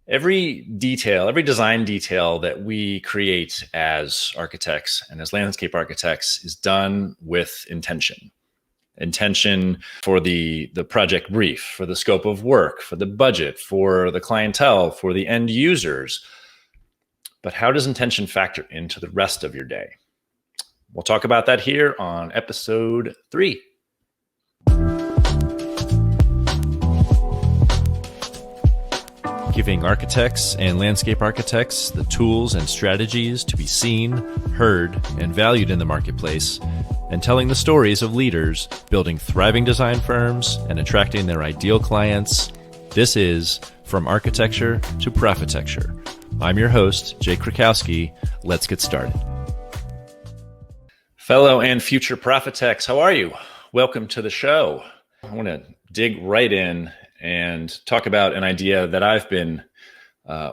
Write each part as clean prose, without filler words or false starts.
Every detail, every design detail that we create as architects and as landscape architects is done with intention. Intention for the project brief, for the scope of work, for the budget, for the clientele, for the end users. But how does intention factor into the rest of your day? We'll talk about that here on episode 3. Giving architects and landscape architects the tools and strategies to be seen, heard, and valued in the marketplace, and telling the stories of leaders building thriving design firms and attracting their ideal clients. This is From Architecture to Profitecture. I'm your host, Jay Krakowski. Let's get started. Fellow and future Profitex, how are you? Welcome to the show. I want to dig right in and talk about an idea that I've been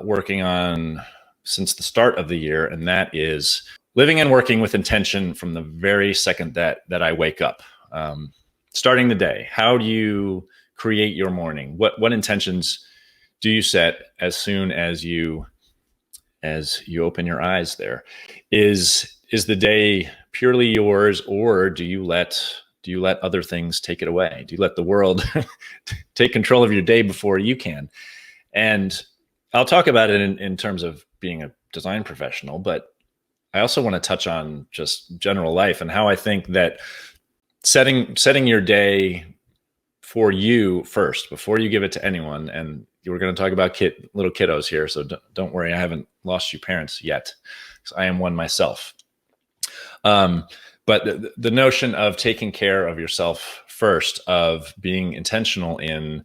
working on since the start of the year, and that is living and working with intention from the very second that I wake up. Starting the day, how do you create your morning? What intentions do you set as soon as you open your eyes there? Is the day purely yours, or do you let other things take it away? Do you let the world take control of your day before you can? And I'll talk about it in terms of being a design professional, but I also want to touch on just general life and how I think that setting your day for you first before you give it to anyone. And we're going to talk about little kiddos here, so don't worry, I haven't lost you parents yet, because I am one myself. But the notion of taking care of yourself first, of being intentional in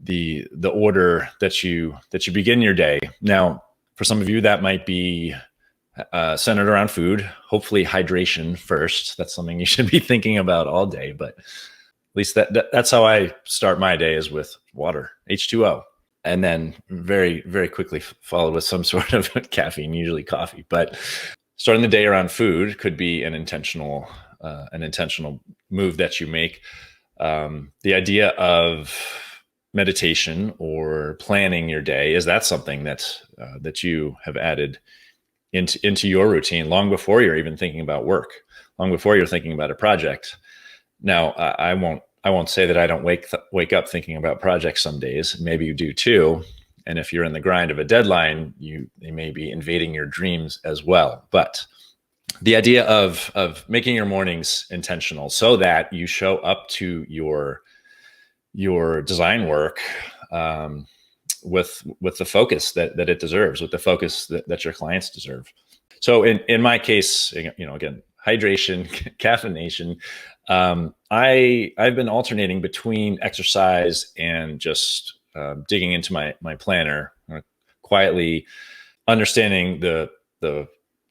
the order that you begin your day. Now, for some of you, that might be centered around food. Hopefully, hydration first. That's something you should be thinking about all day. But at least that's how I start my day, is with water, H2O, and then very, very quickly followed with some sort of caffeine, usually coffee. But starting the day around food could be an intentional move that you make. The idea of meditation or planning your day, is that something that you have added into your routine long before you're even thinking about work, long before you're thinking about a project? Now, I won't say that I don't wake up thinking about projects some days. Maybe you do too. And if you're in the grind of a deadline, they may be invading your dreams as well. But the idea of making your mornings intentional so that you show up to your design work with the focus that it deserves, with the focus that your clients deserve. So in my case, again, hydration, caffeination. I've been alternating between exercise and just digging into my planner, quietly understanding the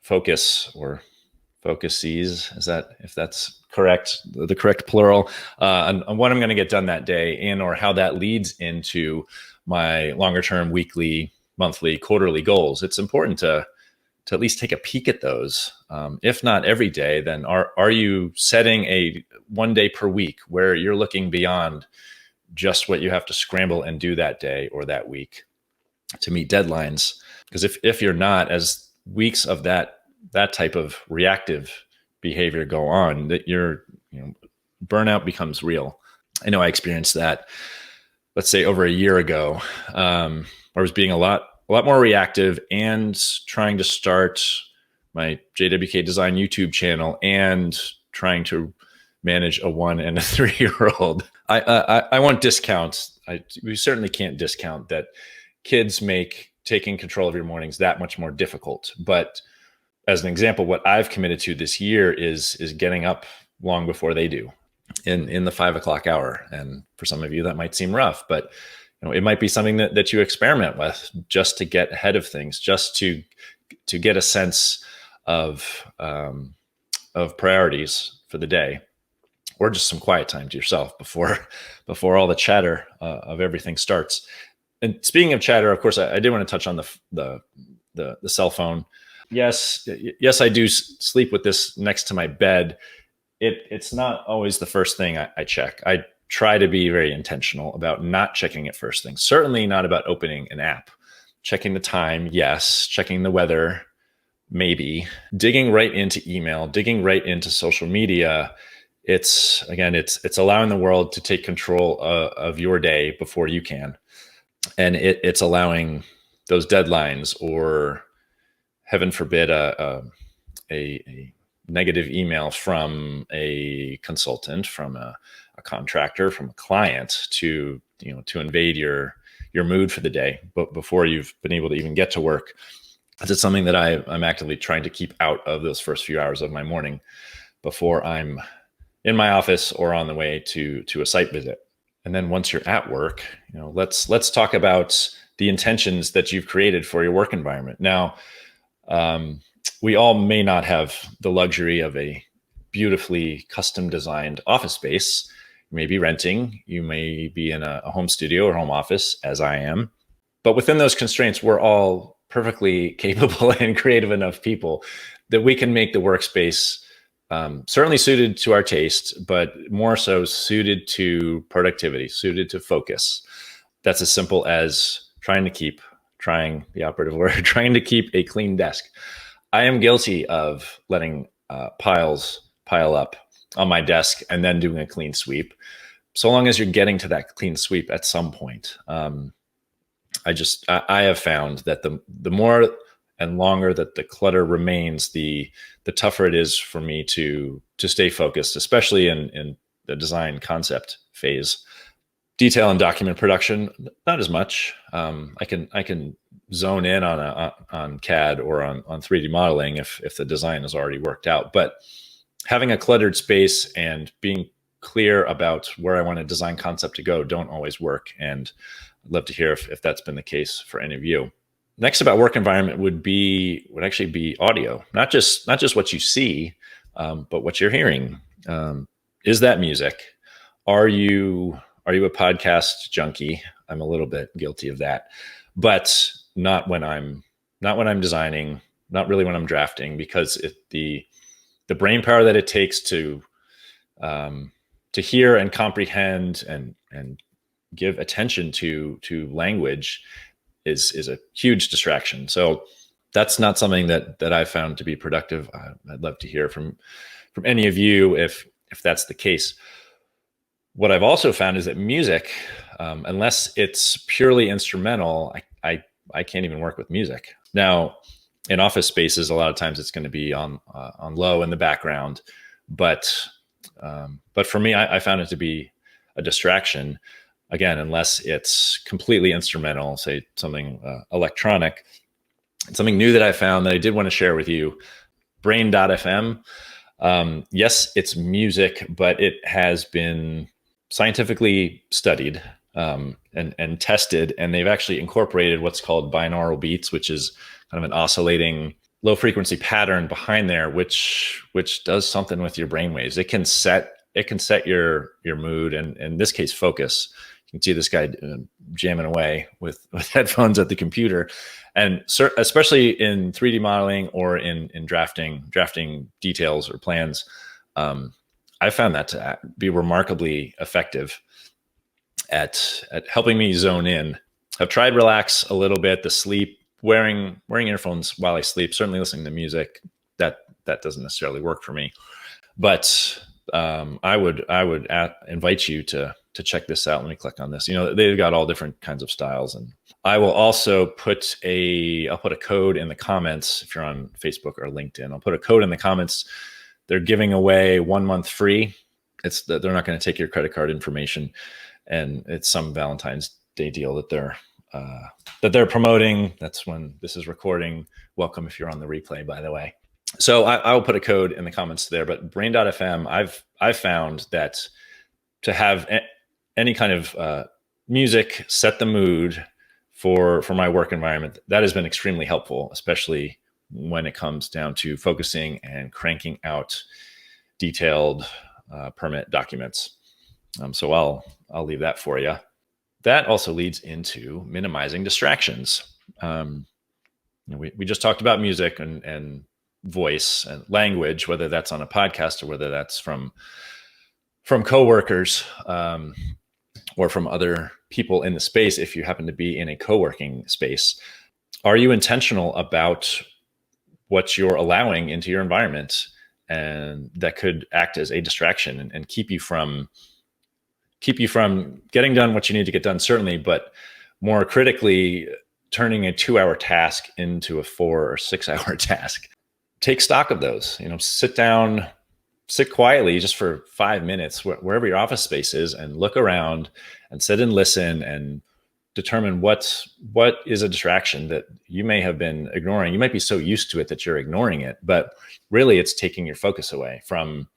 focus, or focuses, if that's correct, the correct plural, on what I'm going to get done that day, and or how that leads into my longer term weekly, monthly, quarterly goals. It's important to at least take a peek at those. If not every day, then are you setting a one day per week where you're looking beyond just what you have to scramble and do that day or that week to meet deadlines? Because if you're not, as weeks of that type of reactive behavior go on, that burnout becomes real. I know I experienced that, let's say over a year ago. I was being a lot more reactive and trying to start my JWK Design YouTube channel and trying to manage a 1 and a 3-year-old. I won't discount. We certainly can't discount that kids make taking control of your mornings that much more difficult. But as an example, what I've committed to this year is getting up long before they do, in the 5 o'clock hour. And for some of you, that might seem rough, but it might be something that you experiment with, just to get ahead of things, just to get a sense of priorities for the day, or just some quiet time to yourself before all the chatter of everything starts. And speaking of chatter, of course, I did want to touch on the cell phone. Yes, I do sleep with this next to my bed. It's not always the first thing I check. I try to be very intentional about not checking it first thing. Certainly not about opening an app checking the time, yes. Checking the weather, maybe. Digging right into email, digging right into social media. It's allowing the world to take control of your day before you can, and it's allowing those deadlines, or heaven forbid, a negative email from a consultant, from a contractor, from a client, to invade your mood for the day, but before you've been able to even get to work. It's something that I'm actively trying to keep out of those first few hours of my morning before I'm in my office or on the way to a site visit. And then once you're at work, let's talk about the intentions that you've created for your work environment. Now, we all may not have the luxury of a beautifully custom designed office space. You may be renting, you may be in a home studio or home office, as I am. But within those constraints, we're all perfectly capable and creative enough people that we can make the workspace certainly suited to our taste, but more so suited to productivity, suited to focus. That's as simple as trying the operative word, trying to keep a clean desk. I am guilty of letting piles pile up on my desk and then doing a clean sweep. So long as you're getting to that clean sweep at some point. I have found that the more and longer that the clutter remains, the tougher it is for me to stay focused, especially in the design concept phase. Detail and document production, not as much. I can zone in on CAD or on 3D modeling if the design is already worked out. But having a cluttered space and being clear about where I want a design concept to go don't always work. And I'd love to hear if that's been the case for any of you. Next about work environment would actually be audio, not just what you see, but what you're hearing. Is that music? Are you a podcast junkie? I'm a little bit guilty of that, but not when I'm designing, not really when I'm drafting, because the brain power that it takes to hear and comprehend and give attention to language is a huge distraction. So that's not something that I've found to be productive. I'd love to hear from any of you if that's the case. What I've also found is that music, unless it's purely instrumental, I can't even work with music. Now, in office spaces, a lot of times it's going to be on low in the background, but for me, I found it to be a distraction. Again, unless it's completely instrumental, say something electronic. Something new that I found that I did want to share with you, Brain.fm. Yes, it's music, but it has been scientifically studied and tested, and they've actually incorporated what's called binaural beats, which is kind of an oscillating low frequency pattern behind there, which does something with your brainwaves. It can set your mood, and in this case, focus. You can see this guy jamming away with headphones at the computer, and especially in 3D modeling or in drafting details or plans. I found that to be remarkably effective at helping me zone in. I've tried relax a little bit, the sleep, wearing earphones while I sleep, certainly listening to music, that doesn't necessarily work for me. But I would invite you to check this out. Let me click on this. They've got all different kinds of styles, and I will also put I'll put a code in the comments if you're on Facebook or LinkedIn. I'll put a code in the comments. They're giving away 1 month free. They're not going to take your credit card information, and it's some Valentine's Day deal that they're promoting. That's when this is recording. Welcome if you're on the replay, by the way. So I will put a code in the comments there. But Brain.fm, I've found that to have any kind of music set the mood for my work environment, that has been extremely helpful, especially when it comes down to focusing and cranking out detailed permit documents. So I'll leave that for you. That also leads into minimizing distractions. We just talked about music and voice and language, whether that's on a podcast or whether that's from coworkers or from other people in the space. If you happen to be in a co-working space, Are you intentional about what you're allowing into your environment, and that could act as a distraction and keep you from getting done what you need to get done, certainly, but more critically, turning a 2-hour task into a 4 or 6 hour task. Take stock of those. Sit down, sit quietly just for 5 minutes, wherever your office space is, and look around and sit and listen and determine what is a distraction that you may have been ignoring. You might be so used to it that you're ignoring it, but really it's taking your focus away from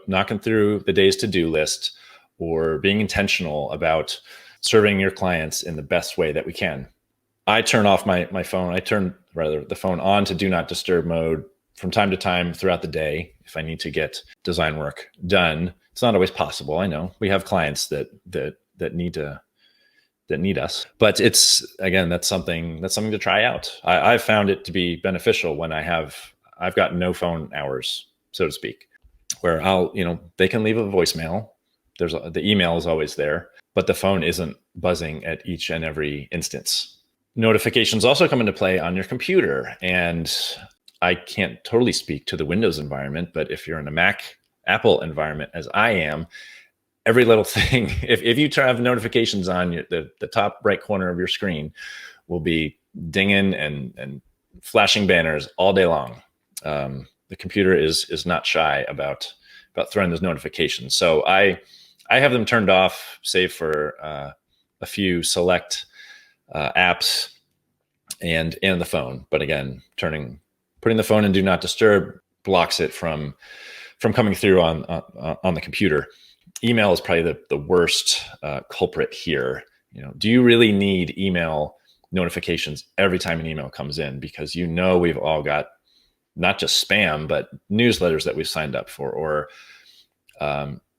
knocking through the day's to-do list or being intentional about serving your clients in the best way that we can. I turn off my phone. I turn rather the phone on to do not disturb mode from time to time throughout the day if I need to get design work done. It's not always possible. I know we have clients that need us, but that's something to try out. I've found it to be beneficial when I've got no phone hours, so to speak, where they can leave a voicemail. The email is always there, but the phone isn't buzzing at each and every instance. Notifications also come into play on your computer, and I can't totally speak to the Windows environment, but if you're in a Mac Apple environment, as I am, every little thing, if you have notifications on, the top right corner of your screen will be dinging and flashing banners all day long. The computer is not shy about throwing those notifications. So I have them turned off, save for a few select apps and the phone. But again, putting the phone in do not disturb blocks it from coming through on the computer. Email is probably the worst culprit here. Do you really need email notifications every time an email comes in? Because we've all got not just spam, but newsletters that we've signed up for, or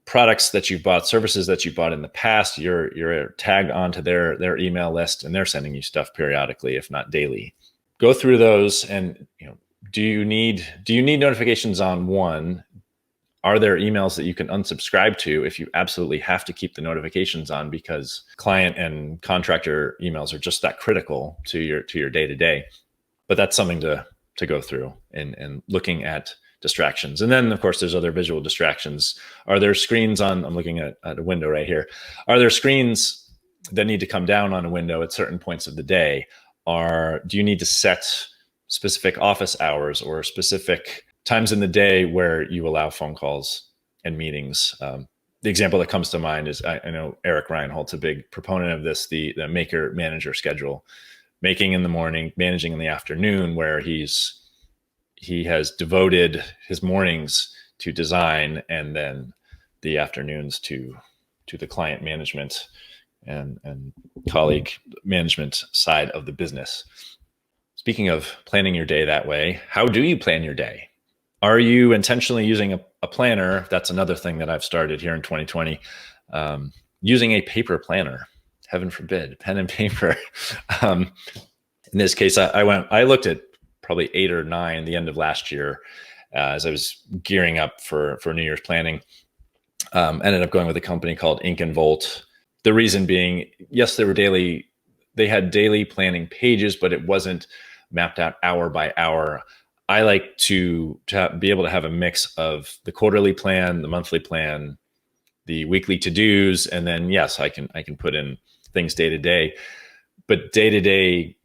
products that you've bought, services that you've bought in the past. You're tagged onto their email list, and they're sending you stuff periodically, if not daily. Go through those, and do you need notifications on one? Are there emails that you can unsubscribe to if you absolutely have to keep the notifications on because client and contractor emails are just that critical to your day-to-day? But that's something to go through and looking at distractions. And then, of course, there's other visual distractions. Are there screens on? I'm looking at a window right here. Are there screens that need to come down on a window at certain points of the day? Do you need to set specific office hours or specific times in the day where you allow phone calls and meetings? The example that comes to mind is I know Eric Reinhold's a big proponent of this, the maker manager schedule, making in the morning, managing in the afternoon, where he has devoted his mornings to design and then the afternoons to the client management and colleague management side of the business. Speaking of planning your day that way, how do you plan your day? Are you intentionally using a planner? That's another thing that I've started here in 2020, using a paper planner. Heaven forbid, pen and paper. In this case, I looked at probably 8 or 9 the end of last year as I was gearing up for New Year's planning. Ended up going with a company called Ink and Volt. The reason being, yes, they had daily planning pages, but it wasn't mapped out hour by hour. I like to be able to have a mix of the quarterly plan, the monthly plan, the weekly to-dos, and then yes, I can put in things day to day. But day to day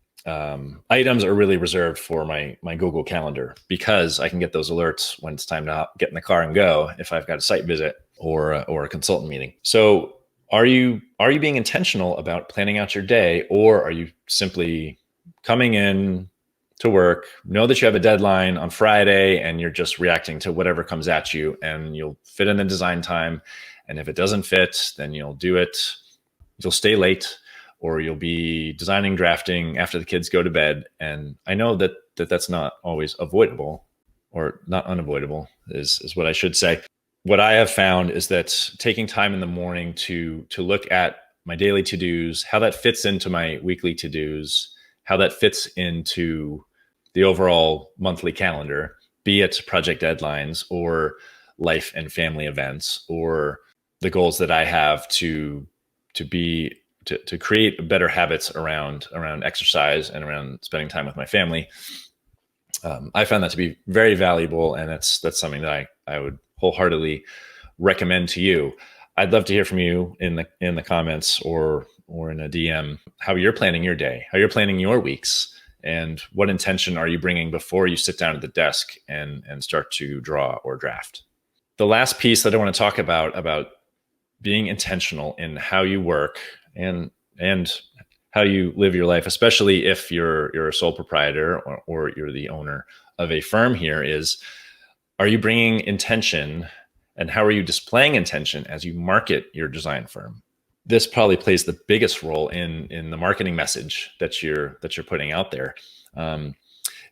items are really reserved for my Google Calendar, because I can get those alerts when it's time to get in the car and go if I've got a site visit or a consultant meeting. So are you being intentional about planning out your day, or are you simply coming in to work, know that you have a deadline on Friday, and you're just reacting to whatever comes at you, and you'll fit in the design time? And if it doesn't fit, then you'll stay late, or you'll be designing, drafting after the kids go to bed. And I know that that's not always avoidable, or not unavoidable is what I should say. What I have found is that taking time in the morning to look at my daily to-dos, how that fits into my weekly to-dos, how that fits into the overall monthly calendar, be it project deadlines or life and family events, or the goals that I have to be to create better habits around exercise and around spending time with my family. I found that to be very valuable, and that's something that I would wholeheartedly recommend to you. I'd love to hear from you in the comments or in a DM how you're planning your day, how you're planning your weeks, and what intention are you bringing before you sit down at the desk and start to draw or draft. The last piece that I want to talk about being intentional in how you work and how you live your life, especially if you're a sole proprietor or you're the owner of a firm here, is, are you bringing intention, and how are you displaying intention as you market your design firm? This probably plays the biggest role in the marketing message that you're putting out there.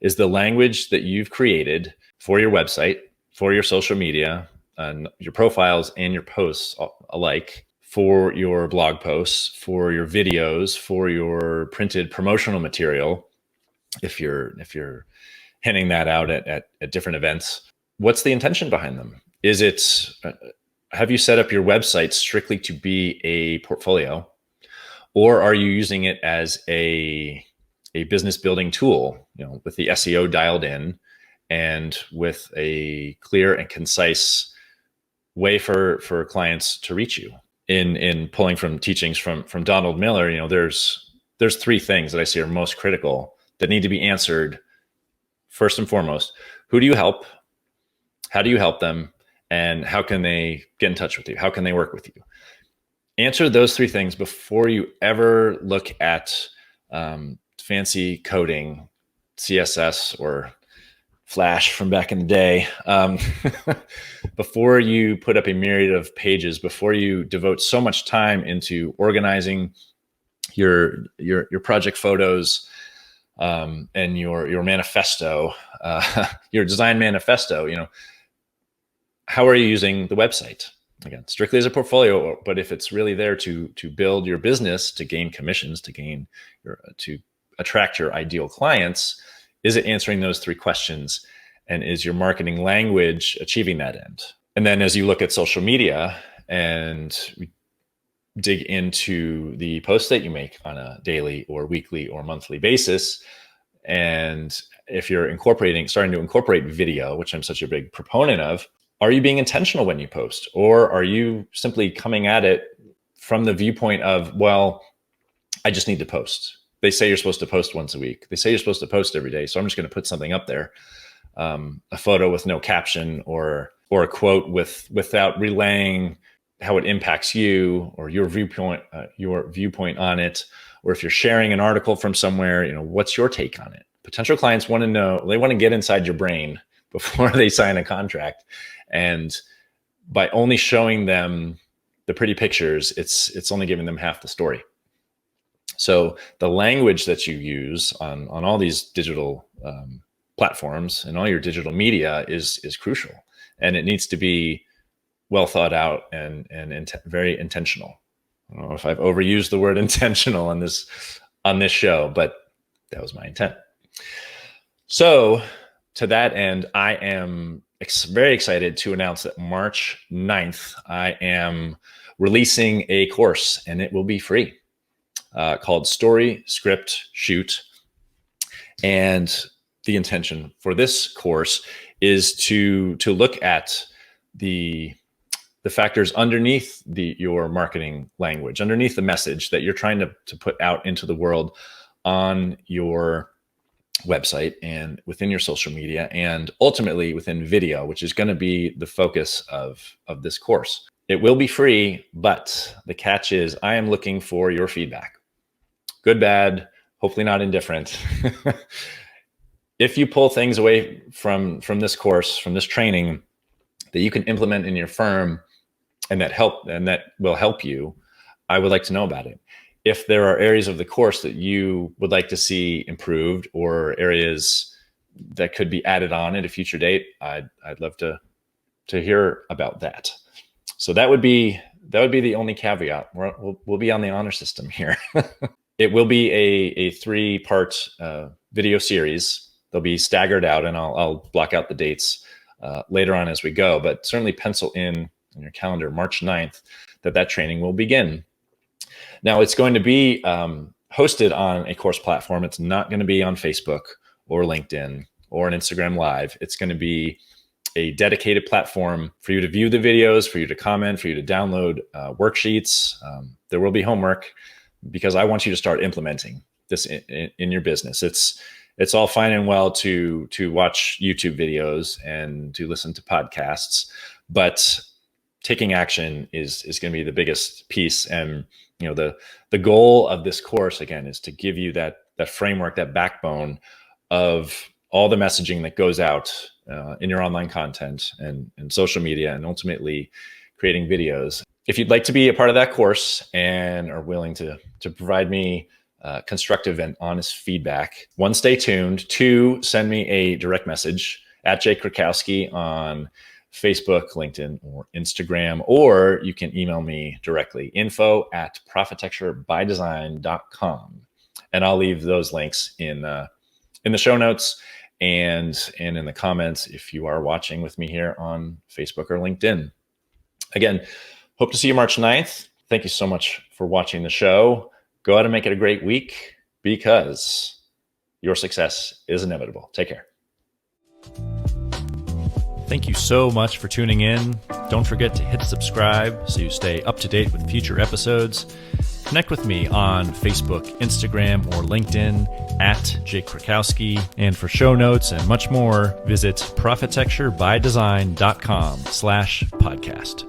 Is the language that you've created for your website, for your social media, and your profiles and your posts alike, for your blog posts, for your videos, for your printed promotional material, if you're handing that out at different events. What's the intention behind them? Is it, have you set up your website strictly to be a portfolio, or are you using it as a business building tool, with the SEO dialed in and with a clear and concise way for clients to reach you? In pulling from teachings from Donald Miller, there's three things that I see are most critical that need to be answered. First and foremost, who do you help? How do you help them? And how can they get in touch with you? How can they work with you? Answer those three things before you ever look at fancy coding, CSS or Flash from back in the day. Before you put up a myriad of pages, before you devote so much time into organizing your project photos and your manifesto, your design manifesto, how are you using the website? Again, strictly as a portfolio, but if it's really there to build your business, to gain commissions, to attract your ideal clients, is it answering those three questions? And is your marketing language achieving that end? And then as you look at social media and dig into the posts that you make on a daily or weekly or monthly basis, and if you're starting to incorporate video, which I'm such a big proponent of, are you being intentional when you post? Or are you simply coming at it from the viewpoint of, well, I just need to post. They say you're supposed to post once a week. They say you're supposed to post every day. So I'm just going to put something up there, a photo with no caption or a quote without relaying how it impacts you or your viewpoint on it. Or if you're sharing an article from somewhere, what's your take on it? Potential clients want to know, they want to get inside your brain before they sign a contract. And by only showing them the pretty pictures, it's only giving them half the story. So the language that you use on all these digital platforms and all your digital media is crucial, and it needs to be well thought out and very intentional. I don't know if I've overused the word intentional on this show, but that was my intent. So to that end, I am very excited to announce that March 9th, I am releasing a course, and it will be free. Called Story, Script, Shoot. And the intention for this course is to look at the factors underneath your marketing language, underneath the message that you're trying to put out into the world on your website and within your social media, and ultimately within video, which is going to be the focus of this course. It will be free, but the catch is I am looking for your feedback. Good, bad, hopefully not indifferent. If you pull things away from this course, from this training that you can implement in your firm and that will help you, I would like to know about it. If there are areas of the course that you would like to see improved or areas that could be added on at a future date, I'd love to hear about that. So that would be the only caveat. We'll be on the honor system here. It will be a 3-part video series. They'll be staggered out, and I'll block out the dates later on as we go. But certainly pencil in your calendar March 9th that training will begin. Now it's going to be hosted on a course platform. It's not going to be on Facebook or LinkedIn or an Instagram Live. It's going to be a dedicated platform for you to view the videos, for you to comment, for you to download worksheets. There will be homework because I want you to start implementing this in your business. It's all fine and well to watch YouTube videos and to listen to podcasts, but taking action is going to be the biggest piece. And the goal of this course, again, is to give you that framework, that backbone of all the messaging that goes out in your online content and social media, and ultimately creating videos. If you'd like to be a part of that course and are willing to provide me constructive and honest feedback, one, stay tuned. Two, send me a direct message at Jay Krakowski on Facebook, LinkedIn, or Instagram, or you can email me directly, info@profitecturebydesign.com. And I'll leave those links in the show notes and in the comments if you are watching with me here on Facebook or LinkedIn. Again, hope to see you March 9th. Thank you so much for watching the show. Go out and make it a great week, because your success is inevitable. Take care. Thank you so much for tuning in. Don't forget to hit subscribe so you stay up to date with future episodes. Connect with me on Facebook, Instagram, or LinkedIn at Jake Krakowski. And for show notes and much more, visit profitecturebydesign.com/podcast.